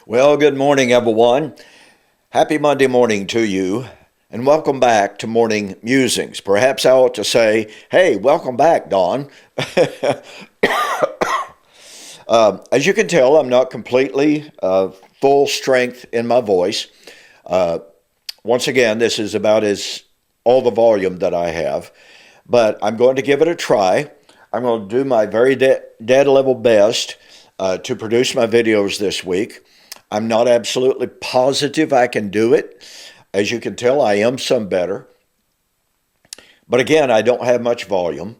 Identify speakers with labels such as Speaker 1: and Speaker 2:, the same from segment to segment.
Speaker 1: Well, good morning, everyone. Happy Monday morning to you, and welcome back to Morning Musings. Perhaps I ought to say, hey, welcome back, Dawn. As you can tell, I'm not completely full strength in my voice. Uh, Once again, this is about as all the volume that I have, but I'm going to give it a try. I'm going to do my very dead level best to produce my videos this week. I'm not absolutely positive I can do it. As you can tell, I am some better. But again, I don't have much volume.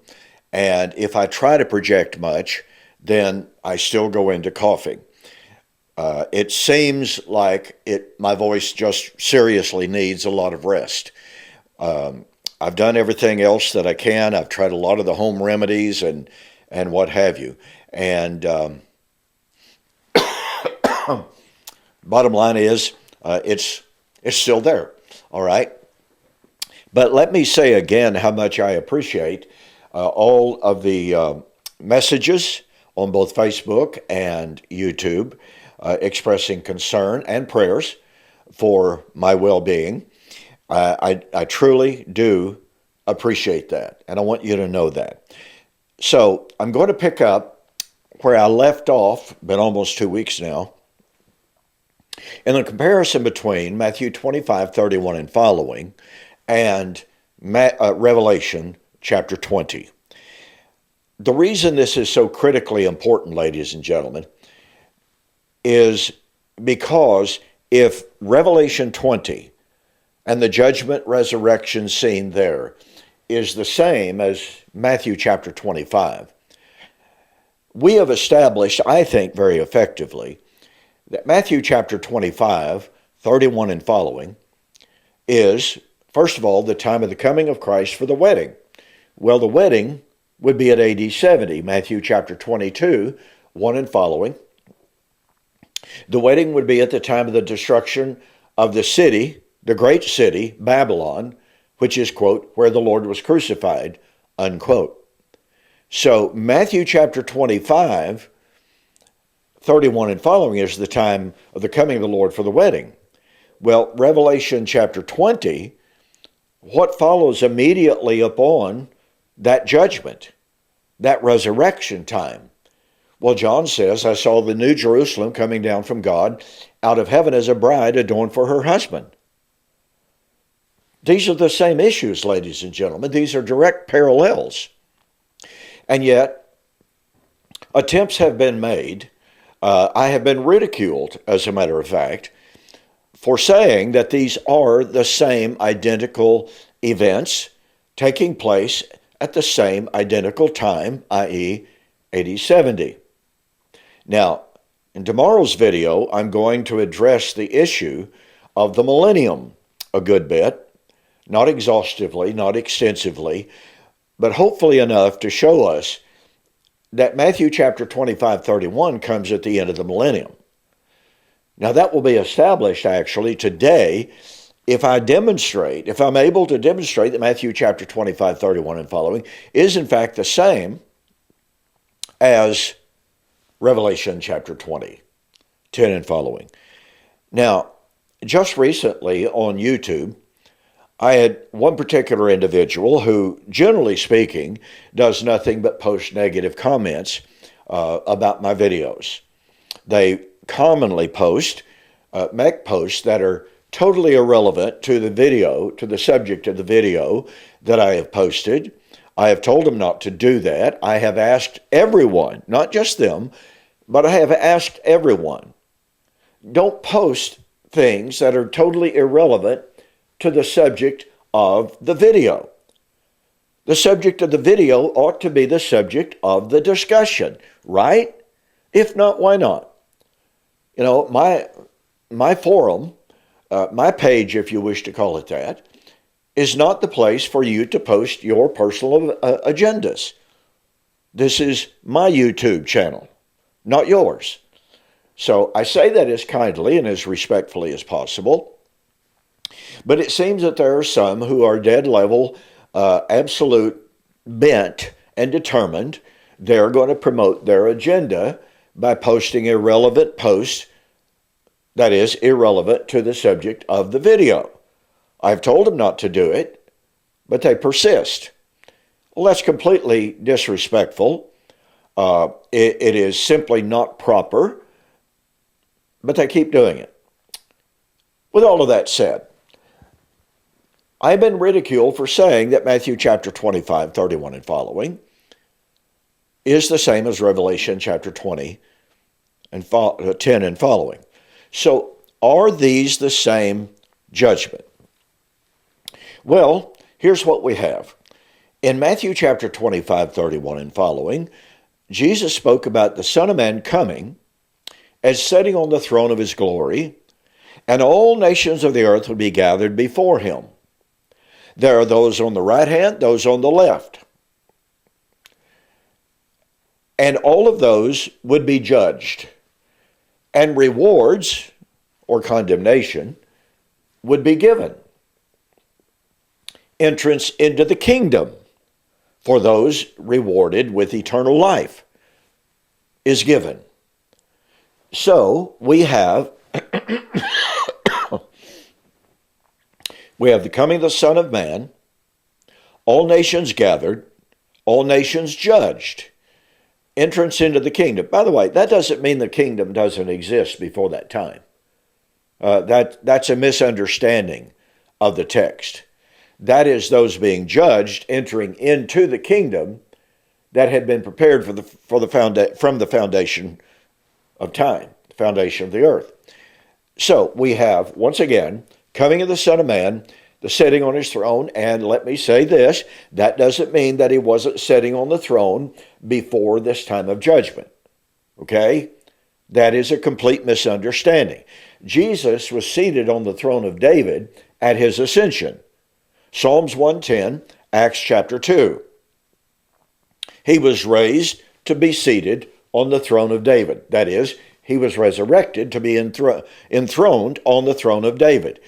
Speaker 1: And if I try to project much, then I still go into coughing. It seems like my voice just seriously needs a lot of rest. I've done everything else that I can. I've tried a lot of the home remedies and what have you. And bottom line is, it's still there, all right? But let me say again how much I appreciate all of the messages on both Facebook and YouTube expressing concern and prayers for my well-being. I truly do appreciate that, and I want you to know that. So I'm going to pick up where I left off, been almost 2 weeks now, in the comparison between Matthew 25:31 and following and Revelation chapter 20. The reason this is so critically important, ladies and gentlemen, is because if Revelation 20 and the judgment resurrection scene there is the same as Matthew chapter 25, we have established, I think very effectively, that Matthew chapter 25, 31 and following, is, first of all, the time of the coming of Christ for the wedding. Well, the wedding would be at AD 70, Matthew chapter 22, 1 and following. The wedding would be at the time of the destruction of the city, the great city, Babylon, which is, quote, where the Lord was crucified, unquote. So Matthew chapter 25, 31 and following is the time of the coming of the Lord for the wedding. Well, Revelation chapter 20, what follows immediately upon that judgment, that resurrection time? Well, John says, I saw the new Jerusalem coming down from God out of heaven as a bride adorned for her husband. These are the same issues, ladies and gentlemen. These are direct parallels. And yet, attempts have been made. I have been ridiculed, as a matter of fact, for saying that these are the same identical events taking place at the same identical time, i.e. AD 70. Now, in tomorrow's video, I'm going to address the issue of the millennium a good bit, not exhaustively, not extensively, but hopefully enough to show us that Matthew chapter 25:31 comes at the end of the millennium. Now that will be established actually today if I'm able to demonstrate that Matthew chapter 25:31 and following is in fact the same as Revelation chapter 20, 10 and following. Now, just recently on YouTube, I had one particular individual who, generally speaking, does nothing but post negative comments about my videos. They commonly make posts that are totally irrelevant to the video, to the subject of the video that I have posted. I have told them not to do that. I have asked everyone, not just them, but I have asked everyone, don't post things that are totally irrelevant to the subject of the video. The subject of the video ought to be the subject of the discussion, right? If not, why not? You know, my forum, my page, if you wish to call it that, is not the place for you to post your personal agendas. This is my YouTube channel, not yours. So I say that as kindly and as respectfully as possible. But it seems that there are some who are dead level, absolute bent and determined. They're going to promote their agenda by posting irrelevant posts that is irrelevant to the subject of the video. I've told them not to do it, but they persist. Well, that's completely disrespectful. It is simply not proper, but they keep doing it. With all of that said, I've been ridiculed for saying that Matthew chapter 25, 31 and following is the same as Revelation chapter 20 and 10 and following. So are these the same judgment? Well, here's what we have. In Matthew chapter 25, 31 and following, Jesus spoke about the Son of Man coming as sitting on the throne of his glory, and all nations of the earth would be gathered before him. There are those on the right hand, those on the left. And all of those would be judged. And rewards, or condemnation, would be given. Entrance into the kingdom for those rewarded with eternal life is given. So we have the coming of the Son of Man, all nations gathered, all nations judged, entrance into the kingdom. By the way, that doesn't mean the kingdom doesn't exist before that time. That's a misunderstanding of the text. That is those being judged entering into the kingdom that had been prepared from the foundation of time, the foundation of the earth. So we have, once again, coming of the Son of Man, the sitting on his throne, and let me say this, that doesn't mean that he wasn't sitting on the throne before this time of judgment. Okay? That is a complete misunderstanding. Jesus was seated on the throne of David at his ascension. Psalms 110, Acts chapter 2. He was raised to be seated on the throne of David. That is, he was resurrected to be enthroned on the throne of David.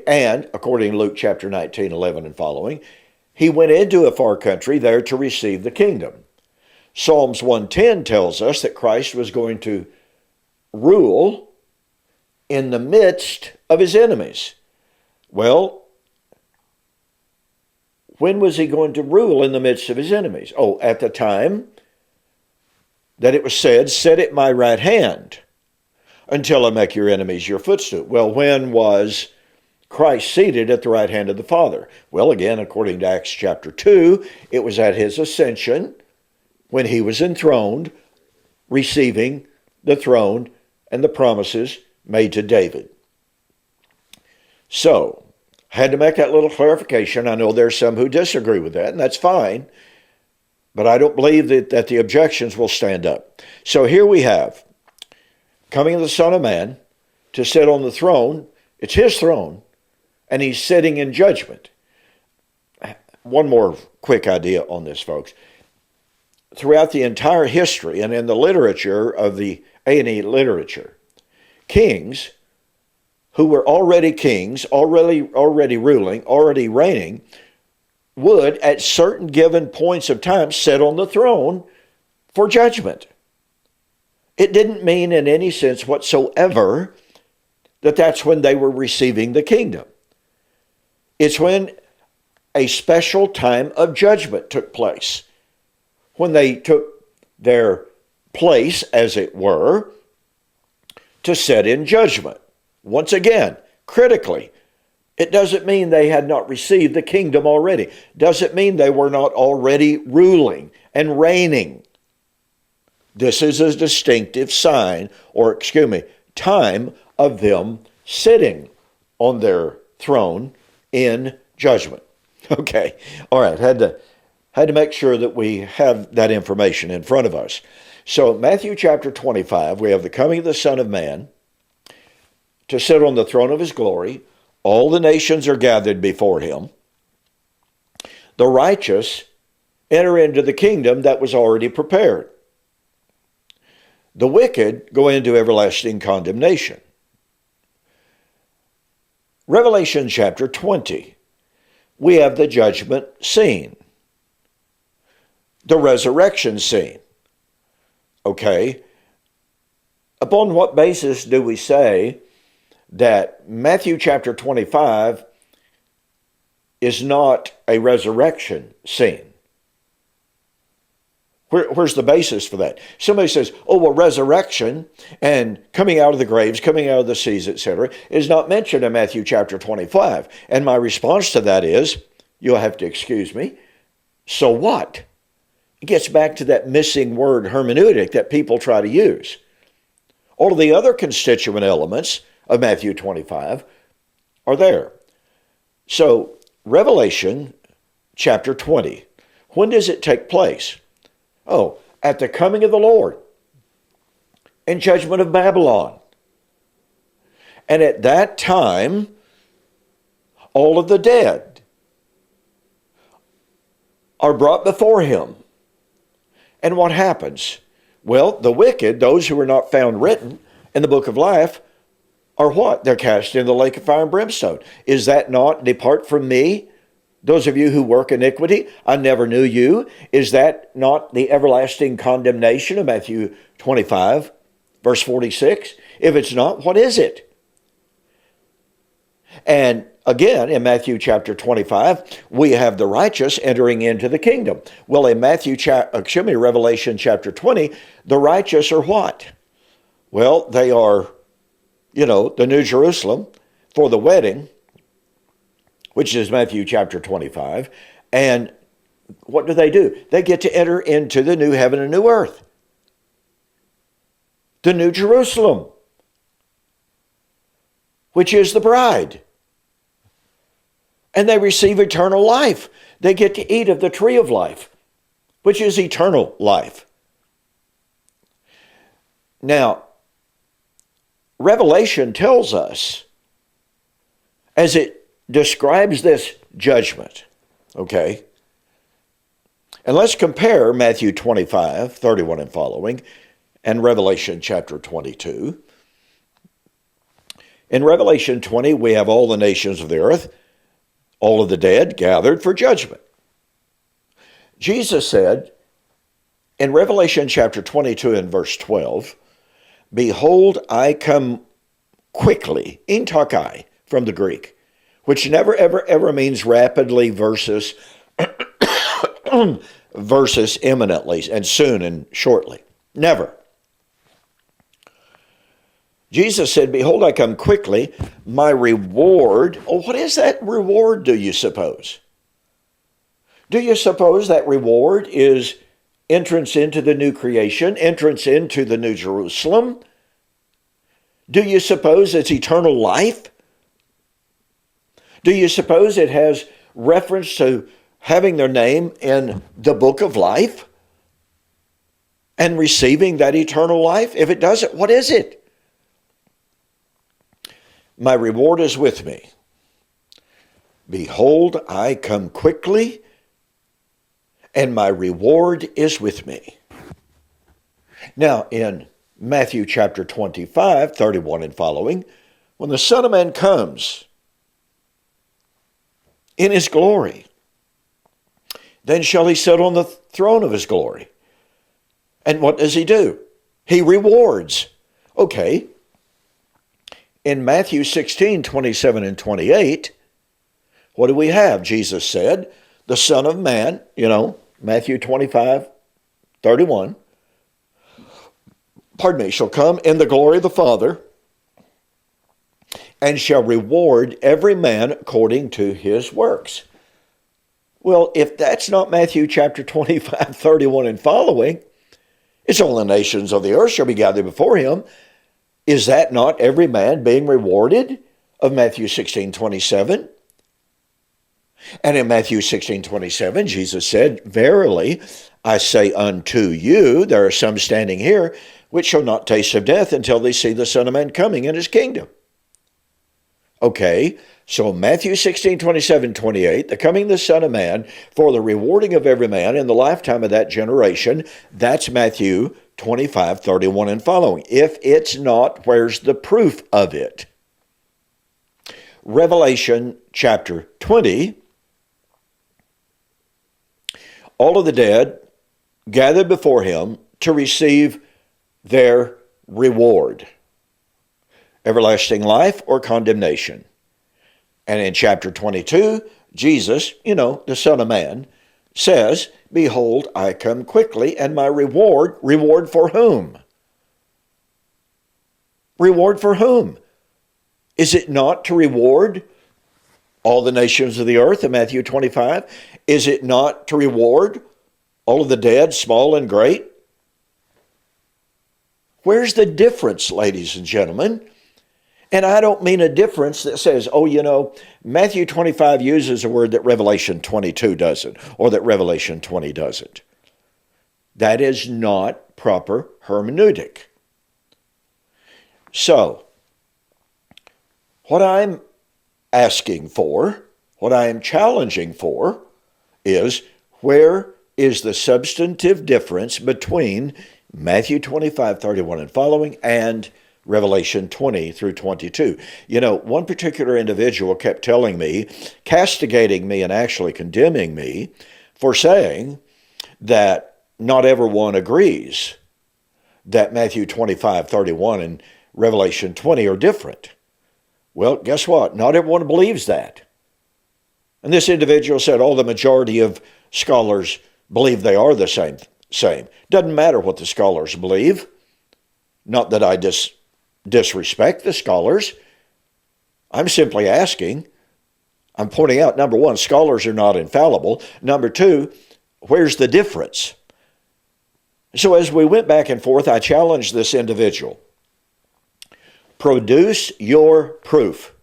Speaker 1: And, according to Luke chapter 19, 11 and following, he went into a far country there to receive the kingdom. Psalms 110 tells us that Christ was going to rule in the midst of his enemies. Well, when was he going to rule in the midst of his enemies? Oh, at the time that it was said, "Sit at my right hand until I make your enemies your footstool." Well, when was Christ seated at the right hand of the Father? Well, again, according to Acts chapter 2, it was at his ascension when he was enthroned, receiving the throne and the promises made to David. So, had to make that little clarification. I know there's some who disagree with that, and that's fine. But I don't believe that the objections will stand up. So here we have coming of the Son of Man to sit on the throne. It's his throne, and he's sitting in judgment. One more quick idea on this, folks. Throughout the entire history and in the literature of the A&E literature, kings who were already kings, already ruling, already reigning, would, at certain given points of time, sit on the throne for judgment. It didn't mean in any sense whatsoever that that's when they were receiving the kingdom. It's when a special time of judgment took place, when they took their place, as it were, to sit in judgment. Once again, critically, it doesn't mean they had not received the kingdom already. Doesn't mean they were not already ruling and reigning. This is a distinctive sign, or time of them sitting on their throne in judgment. Okay, all right, had to make sure that we have that information in front of us. So Matthew chapter 25, we have the coming of the Son of Man to sit on the throne of his glory. All the nations are gathered before him. The righteous enter into the kingdom that was already prepared. The wicked go into everlasting condemnation. Revelation chapter 20, we have the judgment scene, the resurrection scene. Okay, upon what basis do we say that Matthew chapter 25 is not a resurrection scene. Where's the basis for that? Somebody says, oh, well, resurrection and coming out of the graves, coming out of the seas, etc., is not mentioned in Matthew chapter 25. And my response to that is, you'll have to excuse me, so what? It gets back to that missing word hermeneutic that people try to use. All of the other constituent elements of Matthew 25 are there. So, Revelation chapter 20, when does it take place? Oh, at the coming of the Lord and judgment of Babylon. And at that time, all of the dead are brought before him. And what happens? Well, the wicked, those who are not found written in the book of life, are what? They're cast into the lake of fire and brimstone. Is that not depart from me? Those of you who work iniquity, I never knew you. Is that not the everlasting condemnation of Matthew 25, verse 46? If it's not, what is it? And again, in Matthew chapter 25, we have the righteous entering into the kingdom. Well, in Revelation chapter 20, the righteous are what? Well, they are, the New Jerusalem for the wedding, which is Matthew chapter 25. And what do? They get to enter into the new heaven and new earth. The New Jerusalem, which is the bride. And they receive eternal life. They get to eat of the tree of life, which is eternal life. Now, Revelation tells us, as it describes this judgment, okay? And let's compare Matthew 25, 31 and following, and Revelation chapter 22. In Revelation 20, we have all the nations of the earth, all of the dead gathered for judgment. Jesus said in Revelation chapter 22 and verse 12, behold, I come quickly, intakai from the Greek, which never, ever, ever means rapidly versus imminently and soon and shortly. Never. Jesus said, behold, I come quickly, my reward. Oh, what is that reward, do you suppose? Do you suppose that reward is entrance into the new creation, entrance into the New Jerusalem? Do you suppose it's eternal life? Do you suppose it has reference to having their name in the book of life and receiving that eternal life? If it doesn't, what is it? My reward is with me. Behold, I come quickly, and my reward is with me. Now, in Matthew chapter 25, 31 and following, when the Son of Man comes in his glory, then shall he sit on the throne of his glory. And what does he do? He rewards. Okay. In Matthew 16, 27 and 28, what do we have? Jesus said, the Son of Man, Matthew 25, 31, shall come in the glory of the Father and shall reward every man according to his works. Well, if that's not Matthew chapter 25, 31 and following, it's all the nations of the earth shall be gathered before him. Is that not every man being rewarded of Matthew 16, 27? And in Matthew 16, 27, Jesus said, verily, I say unto you, there are some standing here, which shall not taste of death until they see the Son of Man coming in his kingdom. Okay, so Matthew 16, 27, 28, the coming of the Son of Man for the rewarding of every man in the lifetime of that generation, that's Matthew 25, 31 and following. If it's not, where's the proof of it? Revelation chapter 20, all of the dead gathered before him to receive their reward. everlasting life or condemnation. And in chapter 22, Jesus, the Son of Man, says, behold, I come quickly, and my reward for whom? Reward for whom? Is it not to reward all the nations of the earth in Matthew 25? Is it not to reward all of the dead, small and great? Where's the difference, ladies and gentlemen? And I don't mean a difference that says, Matthew 25 uses a word that Revelation 22 doesn't, or that Revelation 20 doesn't. That is not proper hermeneutic. So, what I'm asking for, what I am challenging for, is where is the substantive difference between Matthew 25, 31 and following and Revelation 20 through 22. One particular individual kept telling me, castigating me and actually condemning me for saying that not everyone agrees that Matthew 25, 31 and Revelation 20 are different. Well, guess what? Not everyone believes that. And this individual said, the majority of scholars believe they are the same. Doesn't matter what the scholars believe. Not that I disrespect the scholars. I'm simply asking. I'm pointing out, number one, scholars are not infallible. Number two, where's the difference? So as we went back and forth, I challenged this individual. Produce your proof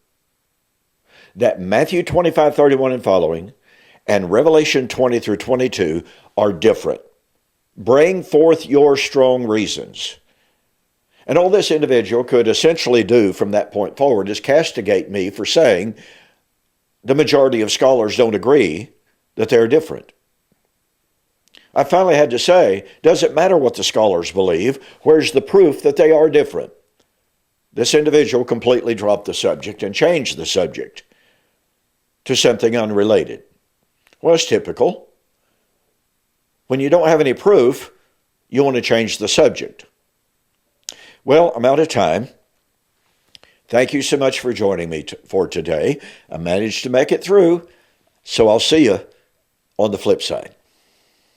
Speaker 1: that Matthew 25, 31 and following and Revelation 20 through 22 are different. Bring forth your strong reasons. And all this individual could essentially do from that point forward is castigate me for saying the majority of scholars don't agree that they're different. I finally had to say, does it matter what the scholars believe? Where's the proof that they are different? This individual completely dropped the subject and changed the subject to something unrelated. Well, it's typical. When you don't have any proof, you want to change the subject. Well, I'm out of time. Thank you so much for joining me for today. I managed to make it through, so I'll see you on the flip side.